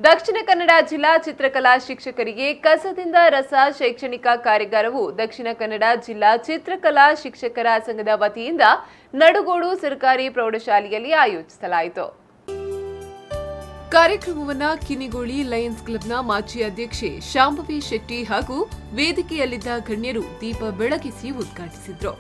ದಕ್ಷಿಣ ಕನ್ನಡ ಜಿಲ್ಲಾ ಚಿತ್ರಕಲಾ ಶಿಕ್ಷಕರಿಗೆ ಕಸದಿಂದ ರಸ ಶೈಕ್ಷಣಿಕ ಕಾರ್ಯಾಗಾರವು ದಕ್ಷಿಣ ಕನ್ನಡ ಜಿಲ್ಲಾ ಚಿತ್ರಕಲಾ ಶಿಕ್ಷಕರ ಸಂಘದ ವತಿಯಿಂದ ನಡುಗೋಡು ಸರ್ಕಾರಿ ಪ್ರೌಢಶಾಲೆಯಲ್ಲಿ ಆಯೋಜಿಸಲಾಯಿತು. ಕಾರ್ಯಕ್ರಮವನ್ನು ಕಿನಿಗೋಳಿ ಲಯನ್ಸ್ ಕ್ಲಬ್ನ ಮಾಜಿ ಅಧ್ಯಕ್ಷೆ ಶಾಂಭವಿ ಶೆಟ್ಟಿ ಹಾಗೂ ವೇದಿಕೆಯಲ್ಲಿದ್ದ ಗಣ್ಯರು ದೀಪ ಬೆಳಗಿಸಿ ಉದ್ಘಾಟಿಸಿದರು.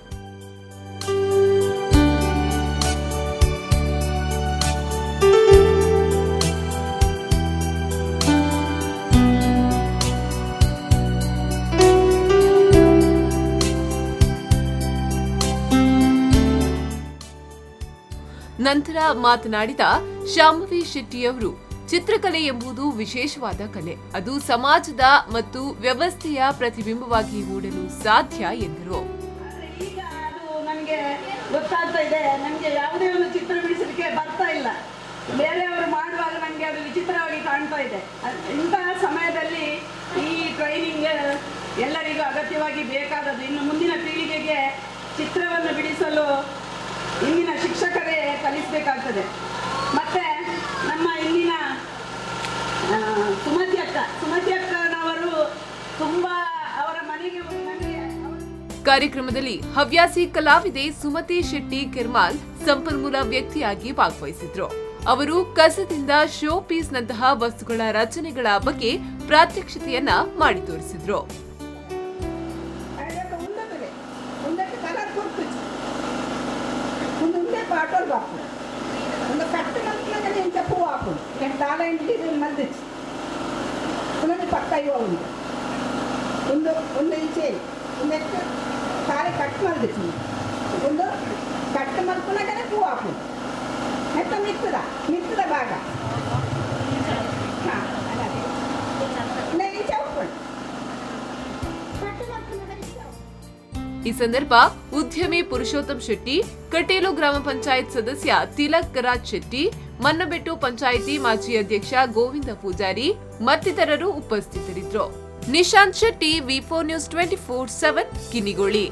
ನಂತರ ಮಾತನಾಡಿದ ಶಾಂಭವಿ ಶೆಟ್ಟಿಯವರು, ಚಿತ್ರಕಲೆ ಎಂಬುದು ವಿಶೇಷವಾದ ಕಲೆ. ಅದು ಸಮಾಜದ ಮತ್ತು ವ್ಯವಸ್ಥೆಯ ಪ್ರತಿಬಿಂಬವಾಗಿ ಮೂಡಲು ಸಾಧ್ಯ ಎಂದರು. ಈಗ ಅದು ನನಗೆ ಗೊತ್ತಾಗ್ತಾ ಇದೆ, ನನಗೆ ಯಾವುದೇ ಒಂದು ಚಿತ್ರ ಬಿಡಿಸಲಿಕ್ಕೆ ಬರ್ತಾ ಇಲ್ಲ. ಬೇರೆಯವರು ಮಾಡುವಾಗ ನನಗೆ ಅದು ವಿಚಿತ್ರವಾಗಿ ಕಾಣ್ತಾ ಇದೆ. ಇಂತಹ ಸಮಯದಲ್ಲಿ ಈ ಟ್ರೈನಿಂಗ್ ಎಲ್ಲರಿಗೂ ಅಗತ್ಯವಾಗಿ ಬೇಕಾದದ್ದು. ಇನ್ನು ಮುಂದಿನ ಪೀಳಿಗೆಗೆ ಚಿತ್ರವನ್ನು ಬಿಡಿಸಲು ಇಂದಿನ ಶಿಕ್ಷಕರೇ ಕಲಿಸಬೇಕಾಗ್ತದೆ. ಮತ್ತೆ ನಮ್ಮ ಇಂದಿನ ಸುಮತಿ ಅಕ್ಕನವರು ತುಂಬಾ ಅವರ ಮನೆಗೆ ಕಾರ್ಯಕ್ರಮದಲ್ಲಿ ಹವ್ಯಾಸಿ ಕಲಾವಿದೆ ಸುಮತಿ ಶೆಟ್ಟಿ ಕಿರ್ಮಾಲ್ ಸಂಪನ್ಮೂಲ ವ್ಯಕ್ತಿಯಾಗಿ ಭಾಗವಹಿಸಿದ್ರು. ಅವರು ಕಸದಿಂದ ಶೋ ಪೀಸ್ ನಂತಹ ವಸ್ತುಗಳ ರಚನೆಗಳ ಬಗ್ಗೆ ಪ್ರಾತ್ಯಕ್ಷಿತೆಯನ್ನ ಮಾಡಿ ತೋರಿಸಿದ್ರು. పాటలు బాపు ಒಂದು ಕಟ್ಟು ನಂತರ నేను చెప్పు బాపు నేను తాళ ఇంటి మళ్ళీ ఉన్నది పక్క ఇవ్వ ఉంది ಒಂದು ಈಚೆ ಒಂದೆಷ್ಟು ತಾಳಿ ಕಟ್ಟು ಮಲ್ದಿತ್ತು ಒಂದು ಕಟ್ಟು ಮಲ್ಕೊಂಡಾಗನೇ ಹೂ ಹಾಕು ನೆತ್ತ ಮಿತ್ತದ ಭಾಗ ಹಾಂ ಈಚೆ ಹೋಗ್ಕೊಂಡು ಈ ಸಂದರ್ಭ ಉದ್ಯಮಿ ಪುರುಷೋತ್ತಮ್ ಶೆಟ್ಟಿ, ಕಟೇಲು ಗ್ರಾಮ ಪಂಚಾಯತ್ ಸದಸ್ಯ ತಿಲಕ್ ರಾಜ್ ಶೆಟ್ಟಿ, ಮನ್ನಬೆಟ್ಟು ಪಂಚಾಯಿತಿ ಮಾಜಿ ಅಧ್ಯಕ್ಷ ಗೋವಿಂದ ಪೂಜಾರಿ ಮತ್ತಿತರರು ಉಪಸ್ಥಿತರಿದ್ದರು. ನಿಶಾಂತ್ ಶೆಟ್ಟಿ, ವಿ4 ನ್ಯೂಸ್ 24/7 ಕಿನಿಗೋಳಿ.